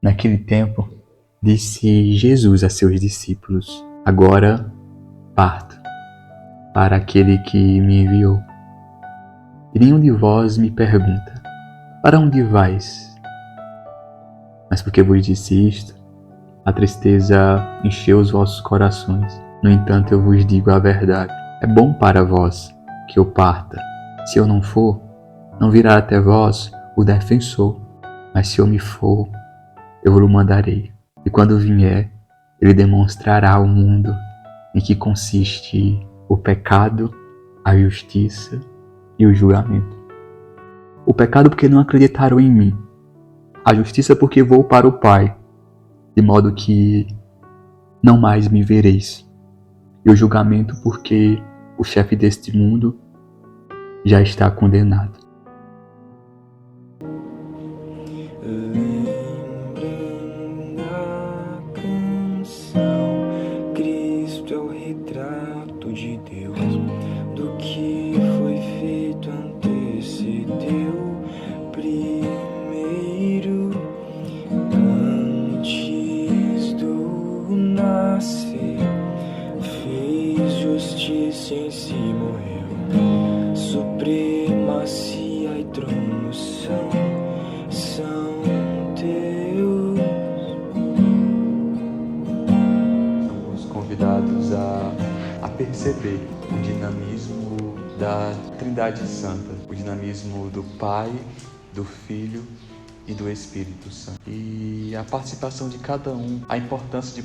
Naquele tempo, disse Jesus a seus discípulos: Agora parto para aquele que me enviou. E nenhum de vós me pergunta: Para onde vais? Mas porque vos disse isto, a tristeza encheu os vossos corações. No entanto, eu vos digo a verdade: é bom para vós que eu parta. Se eu não for, não virá até vós o defensor. Mas se eu me for, eu vos mandarei. E quando vier, ele demonstrará ao mundo em que consiste o pecado, a justiça e o julgamento. O pecado porque não acreditaram em mim. A justiça porque vou para o Pai, de modo que não mais me vereis. E o julgamento porque o chefe deste mundo já está condenado. Cristo é o retrato de Deus, do que foi feito antecedeu primeiro, antes do nascer, fez justiça em si, morreu, supremacia e trono são teus. Convidados a perceber o dinamismo da Trindade Santa, o dinamismo do Pai, do Filho e do Espírito Santo. E a participação de cada um, a importância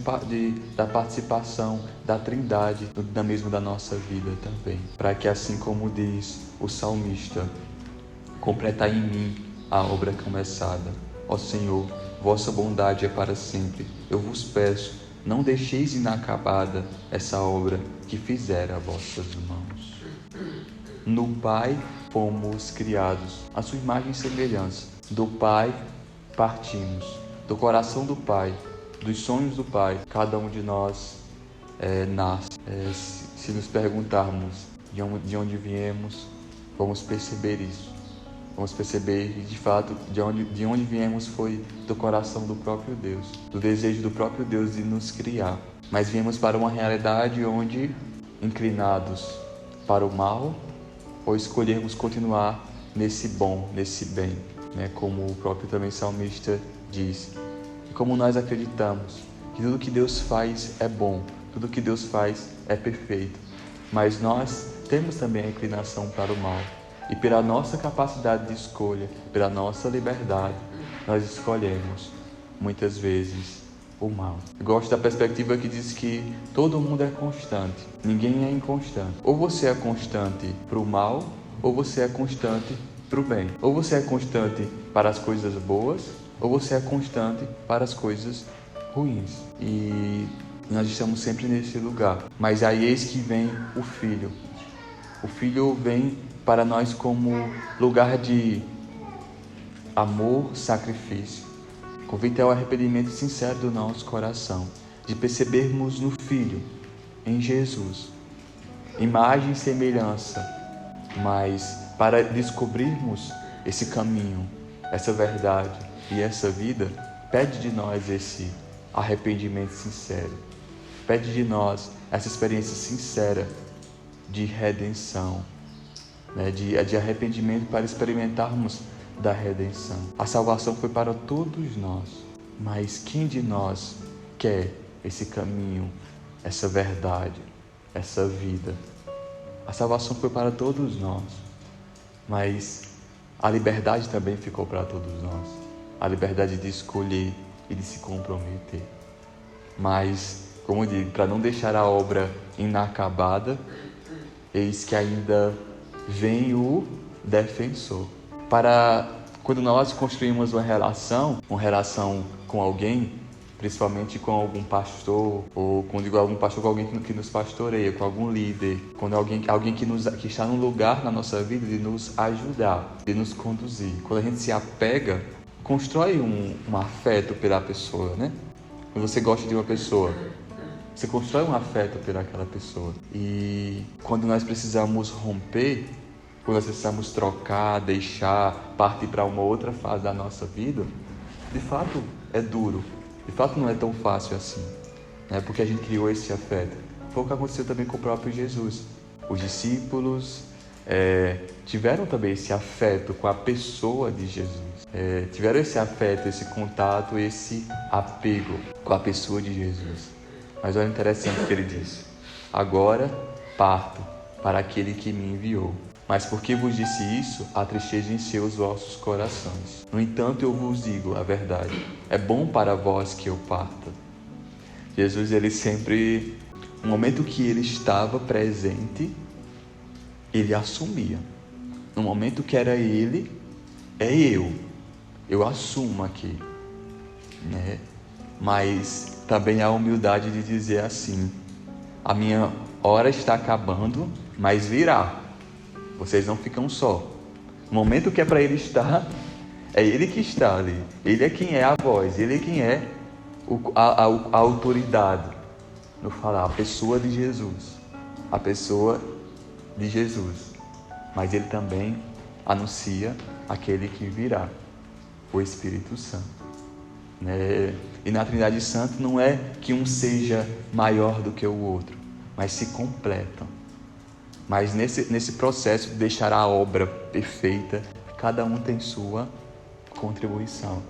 da participação da Trindade no dinamismo da nossa vida também. Para que, assim como diz o salmista, completai em mim a obra começada. Ó Senhor, vossa bondade é para sempre. Eu vos peço, não deixeis inacabada essa obra que fizera vossas mãos. No Pai fomos criados, a sua imagem e semelhança. Do Pai partimos, do coração do Pai, dos sonhos do Pai. Cada um de nós nasce. Se nos perguntarmos de onde viemos, vamos perceber isso. Vamos perceber que, de fato, de onde viemos foi do coração do próprio Deus, do desejo do próprio Deus de nos criar. Mas viemos para uma realidade onde, inclinados para o mal, ou escolhermos continuar nesse bom, nesse bem, né? Como o próprio também salmista diz. E como nós acreditamos que tudo que Deus faz é bom, tudo que Deus faz é perfeito, mas nós temos também a inclinação para o mal. E pela nossa capacidade de escolha, pela nossa liberdade, nós escolhemos, muitas vezes, o mal. Eu gosto da perspectiva que diz que todo mundo é constante, ninguém é inconstante. Ou você é constante para o mal, ou você é constante para o bem. Ou você é constante para as coisas boas, ou você é constante para as coisas ruins. E nós estamos sempre nesse lugar. Mas aí eis que vem o Filho. O Filho vem para nós como lugar de amor, sacrifício. O convite é o arrependimento sincero do nosso coração, de percebermos no Filho, em Jesus, imagem e semelhança, mas para descobrirmos esse caminho, essa verdade e essa vida, pede de nós esse arrependimento sincero, pede de nós essa experiência sincera de redenção, de arrependimento para experimentarmos da redenção. A salvação foi para todos nós, mas quem de nós quer esse caminho, essa verdade, essa vida? A salvação foi para todos nós, mas a liberdade também ficou para todos nós. A liberdade de escolher e de se comprometer. Mas, como eu digo, para não deixar a obra inacabada, eis que ainda vem o defensor. Para quando nós construímos uma relação com alguém, principalmente com algum pastor, ou quando digo algum pastor, com alguém que nos pastoreia, com algum líder, quando alguém que está num lugar na nossa vida de nos ajudar, de nos conduzir. Quando a gente se apega, constrói um afeto pela pessoa, né? Quando você gosta de uma pessoa, você constrói um afeto por aquela pessoa. E quando nós precisamos romper, quando nós precisamos trocar, deixar, partir para uma outra fase da nossa vida, de fato, é duro. De fato não é tão fácil assim, né? Porque a gente criou esse afeto. Foi o que aconteceu também com o próprio Jesus. Os discípulos tiveram também esse afeto com a pessoa de Jesus. Tiveram esse afeto, esse contato, esse apego com a pessoa de Jesus. Mas olha interessante o que ele disse: agora parto para aquele que me enviou. Mas porque vos disse isso, a tristeza encheu os vossos corações. No entanto, eu vos digo a verdade: é bom para vós que eu parta. Jesus, ele sempre, no momento que ele estava presente, ele assumia. No momento que era ele, é eu assumo aqui, né? Mas também a humildade de dizer assim: a minha hora está acabando, mas virá. Vocês não ficam só. No momento que é para ele estar, é ele que está ali. Ele é quem é a voz, ele é quem é a autoridade no falar, a pessoa de Jesus. A pessoa de Jesus. Mas ele também anuncia aquele que virá, o Espírito Santo, né? E na Trindade Santa não é que um seja maior do que o outro, mas se completam. Mas nesse processo de deixar a obra perfeita, cada um tem sua contribuição,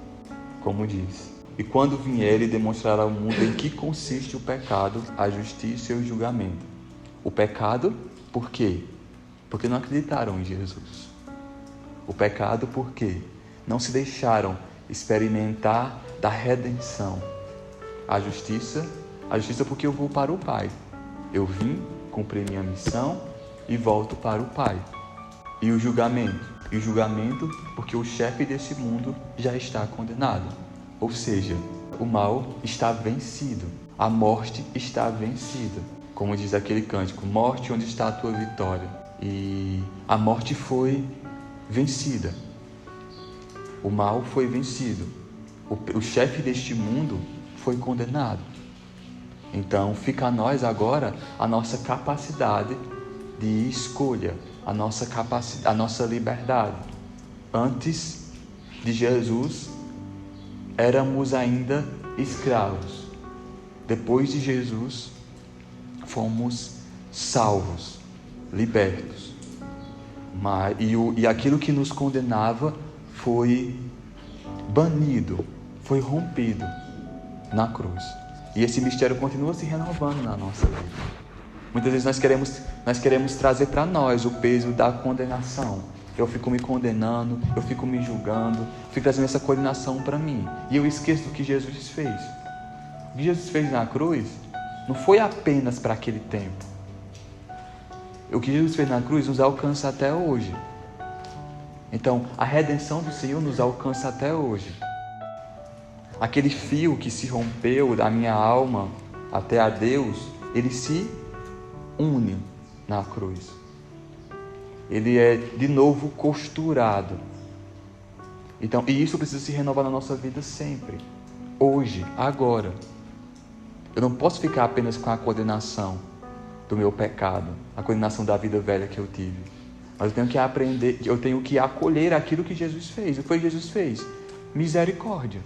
como diz. E quando vier, ele demonstrará ao mundo em que consiste o pecado, a justiça e o julgamento. O pecado, por quê? Porque não acreditaram em Jesus. O pecado, por quê? Não se deixaram experimentar da redenção. A justiça porque eu vou para o Pai. Eu vim cumprir minha missão e volto para o Pai. E o julgamento? E o julgamento porque o chefe desse mundo já está condenado. Ou seja, o mal está vencido. A morte está vencida. Como diz aquele cântico: morte, onde está a tua vitória? E a morte foi vencida. O mal foi vencido. O chefe deste mundo foi condenado. Então fica a nós agora a nossa capacidade de escolha, a nossa liberdade. Antes de Jesus, éramos ainda escravos. Depois de Jesus, fomos salvos, libertos. E aquilo que nos condenava foi banido, foi rompido na cruz. E esse mistério continua se renovando na nossa vida. Muitas vezes nós queremos trazer para nós o peso da condenação. Eu fico me condenando, eu fico me julgando, fico trazendo essa condenação para mim. E eu esqueço do que Jesus fez. O que Jesus fez na cruz não foi apenas para aquele tempo. O que Jesus fez na cruz nos alcança até hoje. Então, a redenção do Senhor nos alcança até hoje. Aquele fio que se rompeu da minha alma até a Deus, ele se une na cruz. Ele é de novo costurado. Então, e isso precisa se renovar na nossa vida sempre. Hoje, agora. Eu não posso ficar apenas com a condenação do meu pecado, a condenação da vida velha que eu tive. Mas eu tenho que aprender, eu tenho que acolher aquilo que Jesus fez. O que foi que Jesus fez? Misericórdia.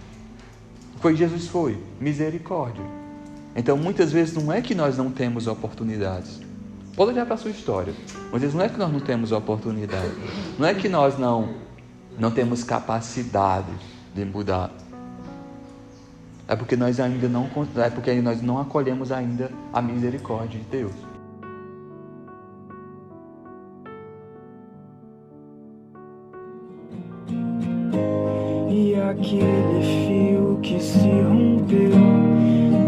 O que foi que Jesus foi? Misericórdia. Então, muitas vezes não é que nós não temos oportunidades. Pode olhar para a sua história. Muitas vezes não é que nós não temos oportunidade. Não é que nós não temos capacidade de mudar. É porque nós não acolhemos ainda a misericórdia de Deus. E aquele fio que se rompeu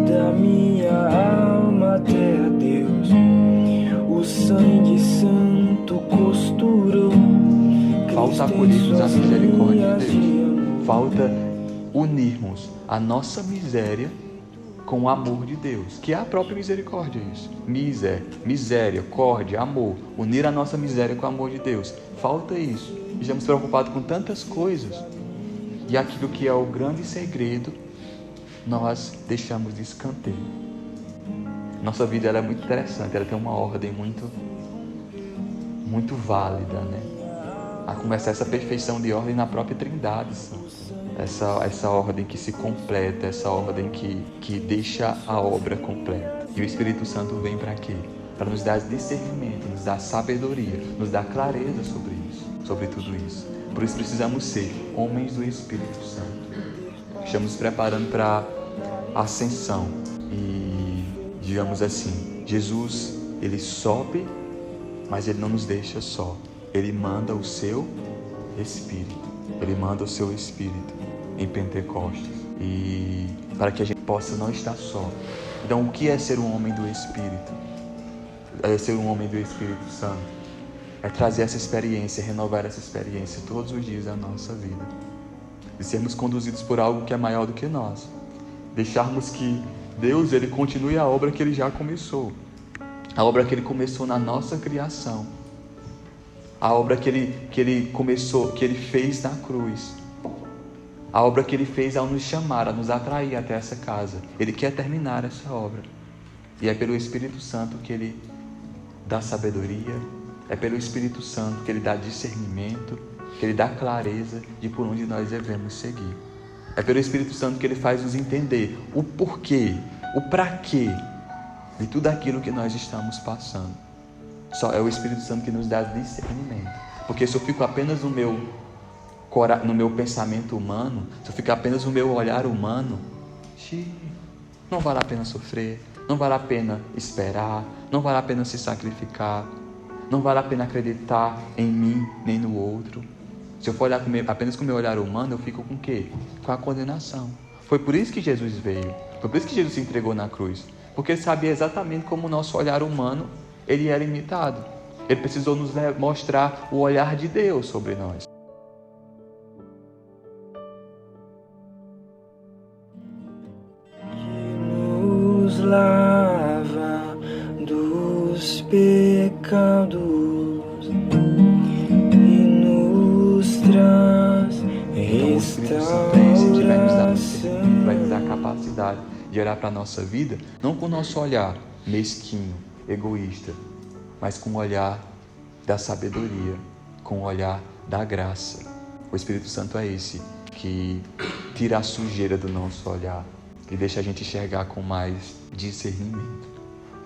da minha alma até a Deus, o sangue santo costurou. Falta acolhermos a misericórdia de Deus. Falta unirmos a nossa miséria com o amor de Deus, que é a própria misericórdia, isso. Misericórdia, amor. Unir a nossa miséria com o amor de Deus. Falta isso. Estamos preocupados com tantas coisas. E aquilo que é o grande segredo, nós deixamos de escanteio. Nossa vida ela é muito interessante, ela tem uma ordem muito válida, né? A começar essa perfeição de ordem na própria Trindade Santa. essa ordem que se completa, essa ordem que deixa a obra completa. E o Espírito Santo vem para quê? Para nos dar discernimento, nos dar sabedoria, nos dar clareza sobre isso, sobre tudo isso. Por isso precisamos ser homens do Espírito Santo. Estamos preparando para a ascensão e, digamos assim, Jesus, ele sobe, mas ele não nos deixa só. Ele manda o seu Espírito. Ele manda o seu Espírito em Pentecostes, e para que a gente possa não estar só. Então, o que é ser um homem do Espírito? É ser um homem do Espírito Santo. É trazer essa experiência, renovar essa experiência todos os dias da nossa vida. E sermos conduzidos por algo que é maior do que nós. Deixarmos que Deus, ele continue a obra que ele já começou. A obra que ele começou na nossa criação. A obra que ele começou, que ele fez na cruz. A obra que ele fez ao nos chamar, a nos atrair até essa casa. Ele quer terminar essa obra. E é pelo Espírito Santo que ele dá sabedoria. É pelo Espírito Santo que ele dá discernimento, que ele dá clareza de por onde nós devemos seguir. É pelo Espírito Santo que ele faz nos entender o porquê, o para quê de tudo aquilo que nós estamos passando. Só é o Espírito Santo que nos dá discernimento. Porque se eu fico apenas no meu pensamento humano, se eu ficar apenas no meu olhar humano, não vale a pena sofrer, não vale a pena esperar, não vale a pena se sacrificar, não vale a pena acreditar em mim nem no outro. Se eu for olhar apenas com o meu olhar humano, eu fico com o quê? Com a condenação. Foi por isso que Jesus veio, foi por isso que Jesus se entregou na cruz, porque ele sabia exatamente como o nosso olhar humano ele é limitado. Ele precisou nos mostrar o olhar de Deus sobre nós. Nos lava dos pecados e nos traz restauração. Vai nos dar a capacidade de olhar para a nossa vida, não com o nosso olhar mesquinho, egoísta, mas com o olhar da sabedoria, com o olhar da graça. O Espírito Santo é esse que tira a sujeira do nosso olhar e deixa a gente enxergar com mais discernimento.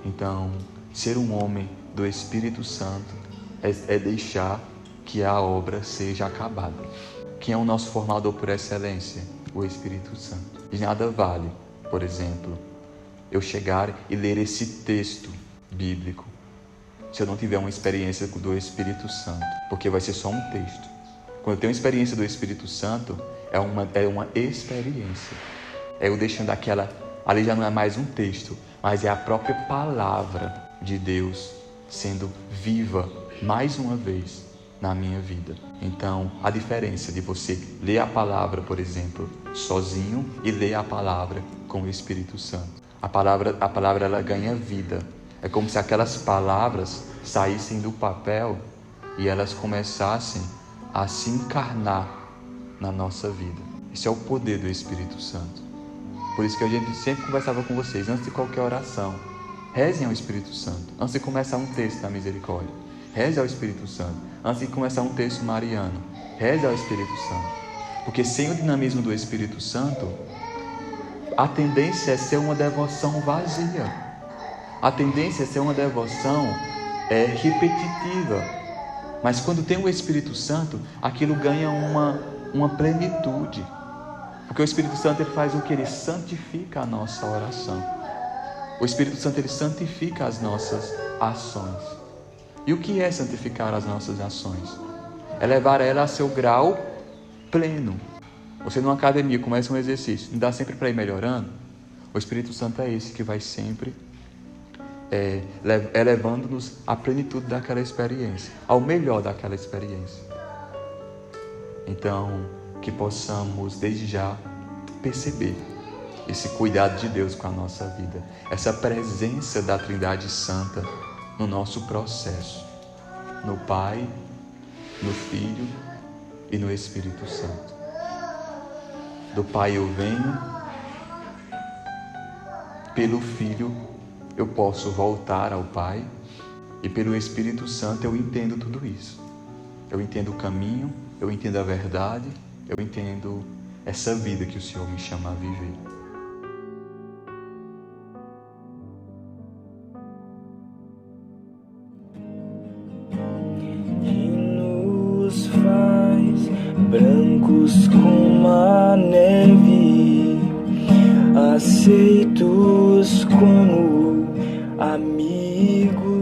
Então, ser um homem do Espírito Santo é deixar que a obra seja acabada. Quem é o nosso formador por excelência? O Espírito Santo. De nada vale, por exemplo, eu chegar e ler esse texto bíblico se eu não tiver uma experiência do Espírito Santo, porque vai ser só um texto. Quando eu tenho uma experiência do Espírito Santo, é uma experiência. É eu deixando ali já não é mais um texto, mas é a própria palavra de Deus sendo viva mais uma vez na minha vida. Então, a diferença de você ler a palavra, por exemplo, sozinho e ler a palavra com o Espírito Santo. A palavra ela ganha vida. É como se aquelas palavras saíssem do papel e elas começassem a se encarnar na nossa vida. Esse é o poder do Espírito Santo. Por isso que a gente sempre conversava com vocês, antes de qualquer oração, rezem ao Espírito Santo. Antes de começar um texto da misericórdia, reze ao Espírito Santo. Antes de começar um texto mariano, reze ao Espírito Santo. Porque sem o dinamismo do Espírito Santo, a tendência é ser uma devoção vazia. A tendência é ser uma devoção repetitiva. Mas quando tem o Espírito Santo, aquilo ganha uma plenitude. Porque o Espírito Santo ele faz o que? Ele santifica a nossa oração. O Espírito Santo ele santifica as nossas ações. E o que é santificar as nossas ações? É levar ela a seu grau pleno. Você numa academia começa um exercício, não dá sempre para ir melhorando? O Espírito Santo é esse que vai sempre elevando-nos à plenitude daquela experiência, ao melhor daquela experiência. Então, que possamos desde já perceber esse cuidado de Deus com a nossa vida, essa presença da Trindade Santa no nosso processo, no Pai, no Filho e no Espírito Santo. Do Pai eu venho, pelo Filho eu posso voltar ao Pai e pelo Espírito Santo eu entendo tudo isso. Eu entendo o caminho, eu entendo a verdade, eu entendo essa vida que o Senhor me chama a viver. E nos faz brancos como a neve, aceitos como amigos.